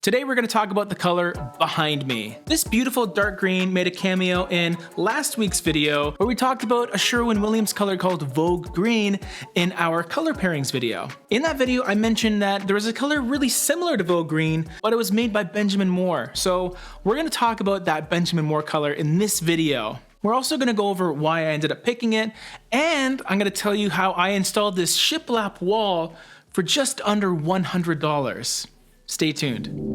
Today we're going to talk about the color behind me. This beautiful dark green made a cameo in last week's video where we talked about a Sherwin-Williams color called Vogue Green in our color pairings video. In that video I mentioned that there was a color really similar to Vogue Green, but it was made by Benjamin Moore. So we're going to talk about that Benjamin Moore color in this video. We're also going to go over why I ended up picking it, and I'm going to tell you how I installed this Shiplap wall for just under $100. Stay tuned.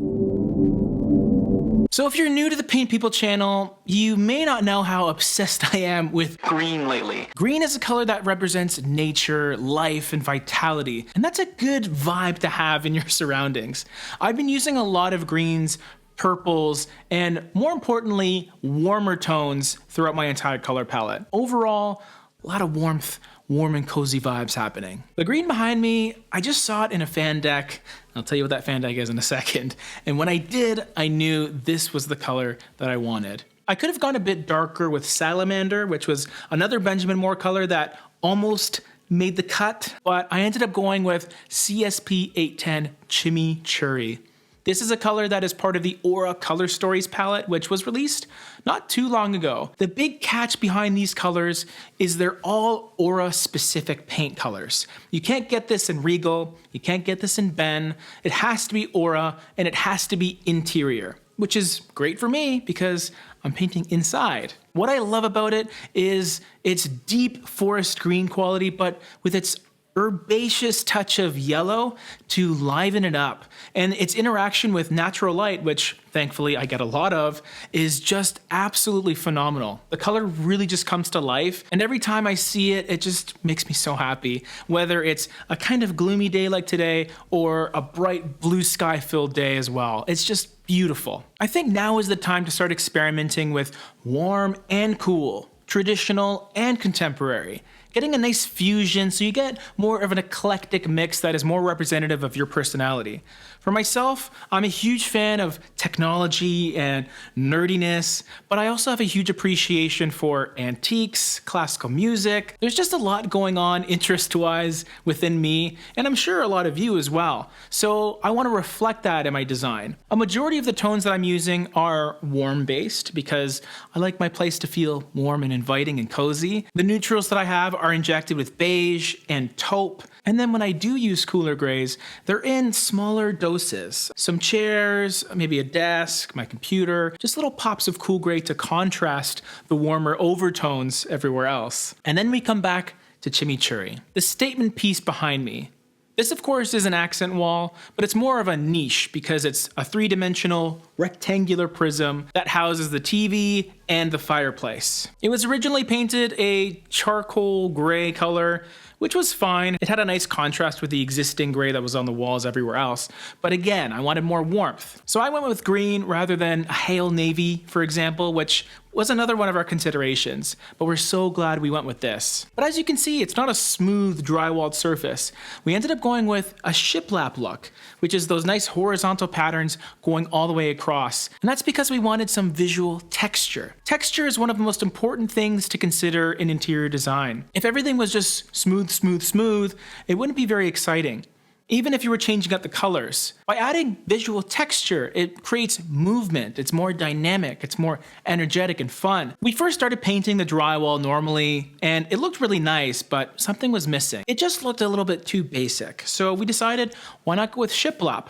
So if you're new to the Paint People channel, you may not know how obsessed I am with green lately. Green is a color that represents nature, life, and vitality, and that's a good vibe to have in your surroundings. I've been using a lot of greens, purples, and more importantly, warmer tones throughout my entire color palette. Overall, a lot of warmth, warm and cozy vibes happening. The green behind me, I just saw it in a fan deck. I'll tell you what that fan deck is in a second. And when I did, I knew this was the color that I wanted. I could have gone a bit darker with Salamander, which was another Benjamin Moore color that almost made the cut, but I ended up going with CSP 810 Chimichurri. This is a color that is part of the Aura Color Stories palette, which was released not too long ago. The big catch behind these colors is they're all Aura specific paint colors. You can't get this in Regal, you can't get this in Ben. It has to be Aura and it has to be interior, which is great for me because I'm painting inside. What I love about it is its deep forest green quality, but with its herbaceous touch of yellow to liven it up. And its interaction with natural light, which thankfully I get a lot of, is just absolutely phenomenal. The color really just comes to life, and every time I see it, it just makes me so happy. Whether it's a kind of gloomy day like today or a bright blue sky filled day as well. It's just beautiful. I think now is the time to start experimenting with warm and cool, traditional and contemporary. Getting a nice fusion so you get more of an eclectic mix that is more representative of your personality. For myself, I'm a huge fan of technology and nerdiness, but I also have a huge appreciation for antiques, classical music. There's just a lot going on interest-wise within me, and I'm sure a lot of you as well. So I want to reflect that in my design. A majority of the tones that I'm using are warm-based because I like my place to feel warm and inviting and cozy. The neutrals that I have are injected with beige and taupe, and then when I do use cooler grays, they're in smaller doses. Some chairs, maybe a desk, my computer, just little pops of cool gray to contrast the warmer overtones everywhere else. And then we come back to Chimichurri, the statement piece behind me. This, of course, is an accent wall, but it's more of a niche because it's a three-dimensional rectangular prism that houses the TV and the fireplace. It was originally painted a charcoal gray color, which was fine. It had a nice contrast with the existing gray that was on the walls everywhere else. But again, I wanted more warmth. So I went with green rather than a HALE navy, for example, which was another one of our considerations, but we're so glad we went with this. But as you can see, it's not a smooth drywalled surface. We ended up going with a shiplap look, which is those nice horizontal patterns going all the way across. And that's because we wanted some visual texture. Texture is one of the most important things to consider in interior design. If everything was just smooth, smooth, smooth, it wouldn't be very exciting. Even if you were changing up the colors. By adding visual texture, it creates movement, it's more dynamic, it's more energetic and fun. We first started painting the drywall normally, and it looked really nice, but something was missing. It just looked a little bit too basic, so we decided, why not go with shiplap?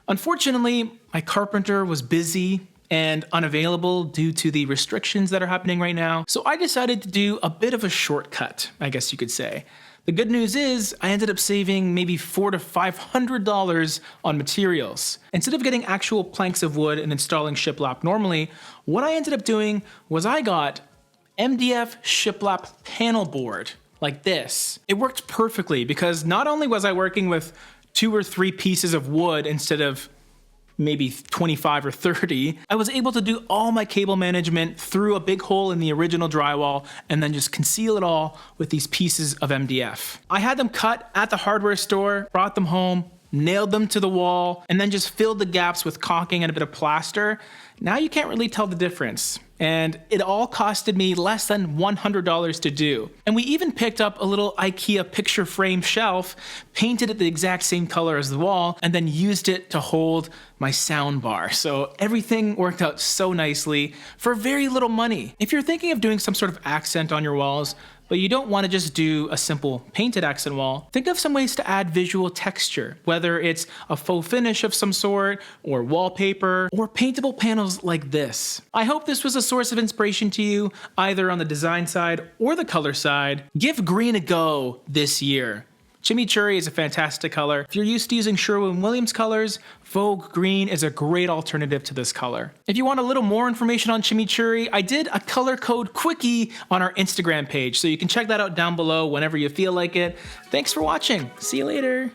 Unfortunately, my carpenter was busy and unavailable due to the restrictions that are happening right now, so I decided to do a bit of a shortcut, I guess you could say. The good news is I ended up saving maybe $400 to $500 on materials. Instead of getting actual planks of wood and installing shiplap normally, what I ended up doing was I got MDF shiplap panel board like this. It worked perfectly because not only was I working with 2 or 3 pieces of wood instead of maybe 25 or 30, I was able to do all my cable management through a big hole in the original drywall and then just conceal it all with these pieces of MDF. I had them cut at the hardware store, brought them home, nailed them to the wall, and then just filled the gaps with caulking and a bit of plaster, now you can't really tell the difference. And it all costed me less than $100 to do. And we even picked up a little IKEA picture frame shelf, painted it the exact same color as the wall, and then used it to hold my sound bar. So everything worked out so nicely for very little money. If you're thinking of doing some sort of accent on your walls, but you don't want to just do a simple painted accent wall, think of some ways to add visual texture, whether it's a faux finish of some sort, or wallpaper, or paintable panels like this. I hope this was a source of inspiration to you, either on the design side or the color side. Give green a go this year. Chimichurri is a fantastic color. If you're used to using Sherwin-Williams colors, Vogue Green is a great alternative to this color. If you want a little more information on Chimichurri, I did a color code quickie on our Instagram page, so you can check that out down below whenever you feel like it. Thanks for watching. See you later.